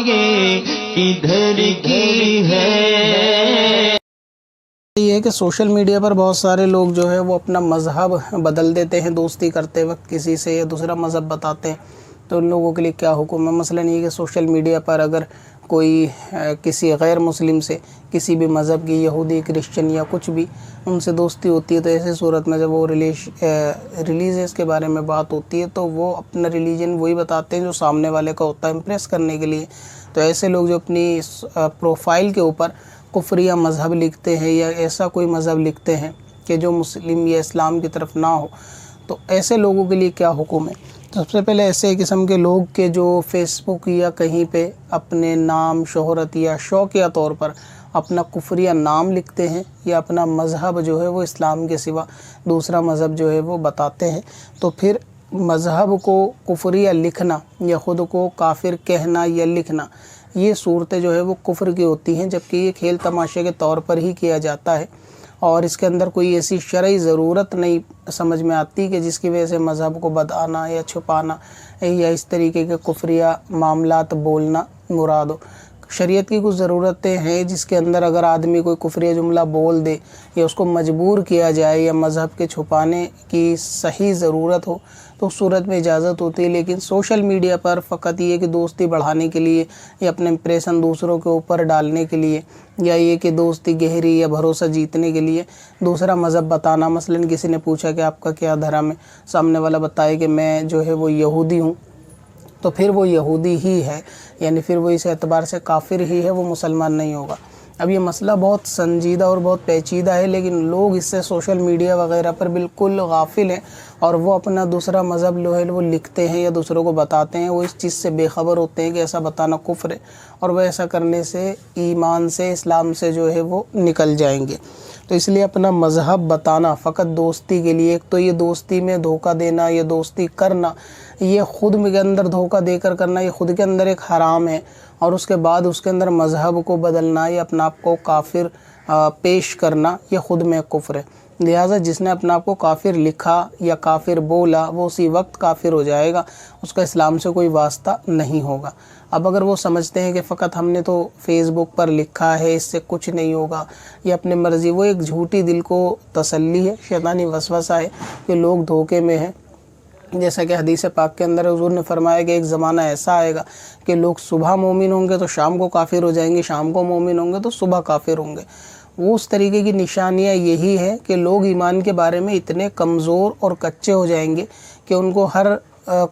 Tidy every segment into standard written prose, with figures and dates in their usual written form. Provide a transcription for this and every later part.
یہ کدھر کی ہے۔ یہ ہے کہ سوشل میڈیا پر بہت سارے لوگ جو ہے وہ اپنا مذہب بدل دیتے ہیں دوستی کرتے وقت کسی سے، یا دوسرا مذہب بتاتے ہیں، تو ان لوگوں کے لیے کیا حکم ہے؟ مثلا یہ کہ سوشل میڈیا پر اگر کوئی کسی غیر مسلم سے کسی بھی مذہب کی، یہودی، کرسچن یا کچھ بھی، ان سے دوستی ہوتی ہے، تو ایسی صورت میں جب وہ ریلیجنس کے بارے میں بات ہوتی ہے تو وہ اپنا ریلیجن وہی بتاتے ہیں جو سامنے والے کا ہوتا ہے، امپریس کرنے کے لیے۔ تو ایسے لوگ جو اپنی پروفائل کے اوپر کفریہ مذہب لکھتے ہیں یا ایسا کوئی مذہب لکھتے ہیں کہ جو مسلم یا اسلام کی طرف نہ ہو، تو ایسے لوگوں کے لیے کیا حکم ہے؟ سب سے پہلے ایسے قسم کے لوگ کے جو فیس بک یا کہیں پہ اپنے نام، شہرت یا شوقیہ طور پر اپنا کفریہ نام لکھتے ہیں یا اپنا مذہب جو ہے وہ اسلام کے سوا دوسرا مذہب جو ہے وہ بتاتے ہیں، تو پھر مذہب کو کفریہ لکھنا یا خود کو کافر کہنا یا لکھنا، یہ صورتیں جو ہے وہ کفر کی ہوتی ہیں، جبکہ یہ کھیل تماشے کے طور پر ہی کیا جاتا ہے، اور اس کے اندر کوئی ایسی شرعی ضرورت نہیں سمجھ میں آتی کہ جس کی وجہ سے مذہب کو بتانا یا چھپانا یا اس طریقے کے کفریہ معاملات بولنا مراد ہو۔ شریعت کی کچھ ضرورتیں ہیں جس کے اندر اگر آدمی کوئی کفریہ جملہ بول دے یا اس کو مجبور کیا جائے یا مذہب کے چھپانے کی صحیح ضرورت ہو تو اس صورت میں اجازت ہوتی ہے، لیکن سوشل میڈیا پر فقط یہ کہ دوستی بڑھانے کے لیے یا اپنے امپریشن دوسروں کے اوپر ڈالنے کے لیے، یا یہ کہ دوستی گہری یا بھروسہ جیتنے کے لیے دوسرا مذہب بتانا، مثلا کسی نے پوچھا کہ آپ کا کیا دھرم ہے، سامنے والا بتائے کہ میں جو ہے وہ یہودی ہوں، تو پھر وہ یہودی ہی ہے، یعنی پھر وہ اس اعتبار سے کافر ہی ہے، وہ مسلمان نہیں ہوگا۔ اب یہ مسئلہ بہت سنجیدہ اور بہت پیچیدہ ہے، لیکن لوگ اس سے سوشل میڈیا وغیرہ پر بالکل غافل ہیں، اور وہ اپنا دوسرا مذہب جو ہے وہ لکھتے ہیں یا دوسروں کو بتاتے ہیں، وہ اس چیز سے بے خبر ہوتے ہیں کہ ایسا بتانا کفر ہے، اور وہ ایسا کرنے سے ایمان سے، اسلام سے جو ہے وہ نکل جائیں گے۔ تو اس لیے اپنا مذہب بتانا فقط دوستی کے لیے، ایک تو یہ دوستی میں دھوکہ دینا یا دوستی کرنا، یہ خود کے اندر دھوکہ دے کر کرنا، یہ خود کے اندر ایک حرام ہے، اور اس کے بعد اس کے اندر مذہب کو بدلنا یا اپنا آپ کو کافر پیش کرنا، یہ خود میں کفر ہے۔ لہٰذا جس نے اپنا آپ کو کافر لکھا یا کافر بولا وہ اسی وقت کافر ہو جائے گا، اس کا اسلام سے کوئی واسطہ نہیں ہوگا۔ اب اگر وہ سمجھتے ہیں کہ فقط ہم نے تو فیس بک پر لکھا ہے، اس سے کچھ نہیں ہوگا، یہ اپنے مرضی، وہ ایک جھوٹی دل کو تسلی ہے، شیطانی وسوسہ ہے کہ لوگ دھوکے میں ہیں۔ جیسا کہ حدیث پاک کے اندر حضور نے فرمایا کہ ایک زمانہ ایسا آئے گا کہ لوگ صبح مومن ہوں گے تو شام کو کافر ہو جائیں گے، شام کو مومن ہوں گے تو صبح کافر ہوں گے۔ وہ اس طریقے کی نشانیاں یہی ہے کہ لوگ ایمان کے بارے میں اتنے کمزور اور کچے ہو جائیں گے کہ ان کو ہر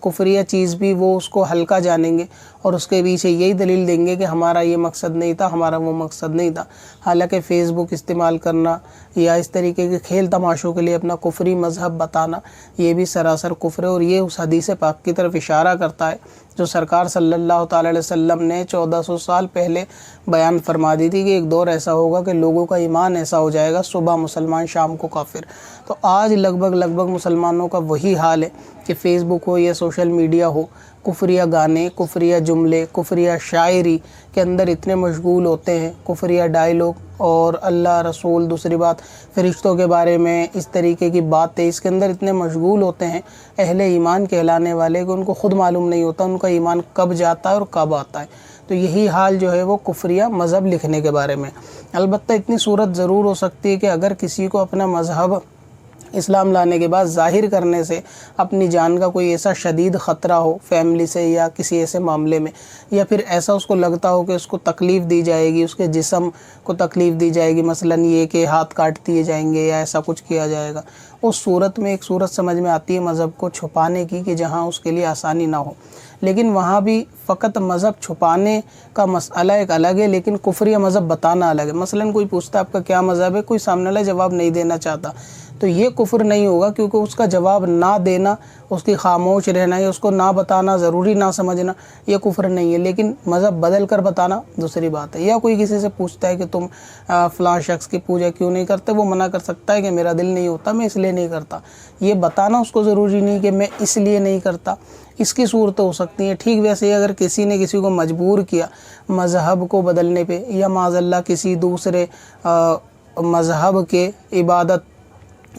کفریہ چیز بھی وہ اس کو ہلکا جانیں گے، اور اس کے پیچھے یہی دلیل دیں گے کہ ہمارا یہ مقصد نہیں تھا، ہمارا وہ مقصد نہیں تھا۔ حالانکہ فیس بک استعمال کرنا یا اس طریقے کے کھیل تماشوں کے لیے اپنا کفری مذہب بتانا، یہ بھی سراسر کفر ہے، اور یہ اس حدیث پاک کی طرف اشارہ کرتا ہے جو سرکار صلی اللہ تعالی علیہ وسلم نے 1400 سال پہلے بیان فرما دی تھی کہ ایک دور ایسا ہوگا کہ لوگوں کا ایمان ایسا ہو جائے گا، صبح مسلمان شام کو کافر۔ تو آج لگ بھگ مسلمانوں کا وہی حال ہے کہ فیس بک ہو یا سوشل میڈیا ہو، کفریہ گانے، کفریہ جملے، کفریہ شاعری کے اندر اتنے مشغول ہوتے ہیں، کفریہ ڈائلاگ اور اللہ رسول، دوسری بات فرشتوں کے بارے میں اس طریقے کی باتیں، اس کے اندر اتنے مشغول ہوتے ہیں اہل ایمان کہلانے والے کہ ان کو خود معلوم نہیں ہوتا ان کا ایمان کب جاتا ہے اور کب آتا ہے۔ تو یہی حال جو ہے وہ کفریہ مذہب لکھنے کے بارے میں۔ البتہ اتنی صورت ضرور ہو سکتی ہے کہ اگر کسی کو اپنا مذہب اسلام لانے کے بعد ظاہر کرنے سے اپنی جان کا کوئی ایسا شدید خطرہ ہو فیملی سے یا کسی ایسے معاملے میں، یا پھر ایسا اس کو لگتا ہو کہ اس کو تکلیف دی جائے گی، اس کے جسم کو تکلیف دی جائے گی، مثلا یہ کہ ہاتھ کاٹ دیے جائیں گے یا ایسا کچھ کیا جائے گا، اس صورت میں ایک صورت سمجھ میں آتی ہے مذہب کو چھپانے کی کہ جہاں اس کے لیے آسانی نہ ہو، لیکن وہاں بھی فقط مذہب چھپانے کا مسئلہ ایک الگ ہے، لیکن کفریہ مذہب بتانا الگ ہے۔ مثلا کوئی پوچھتا ہے آپ کا کیا مذہب ہے، کوئی سامنے والا جواب نہیں دینا چاہتا، تو یہ کفر نہیں ہوگا، کیونکہ اس کا جواب نہ دینا، اس کی خاموش رہنا یا اس کو نہ بتانا، ضروری نہ سمجھنا، یہ کفر نہیں ہے، لیکن مذہب بدل کر بتانا دوسری بات ہے۔ یا کوئی کسی سے پوچھتا ہے کہ تم فلاں شخص کی پوجا کیوں نہیں کرتے، وہ منع کر سکتا ہے کہ میرا دل نہیں ہوتا، میں اس لیے نہیں کرتا، یہ بتانا اس کو ضروری نہیں کہ میں اس لیے نہیں کرتا، اس کی صورتیں ہو سکتی ہیں۔ ٹھیک ویسے ہی اگر کسی نے کسی کو مجبور کیا مذہب کو بدلنے پہ، یا معاذ اللہ کسی دوسرے مذہب کے عبادت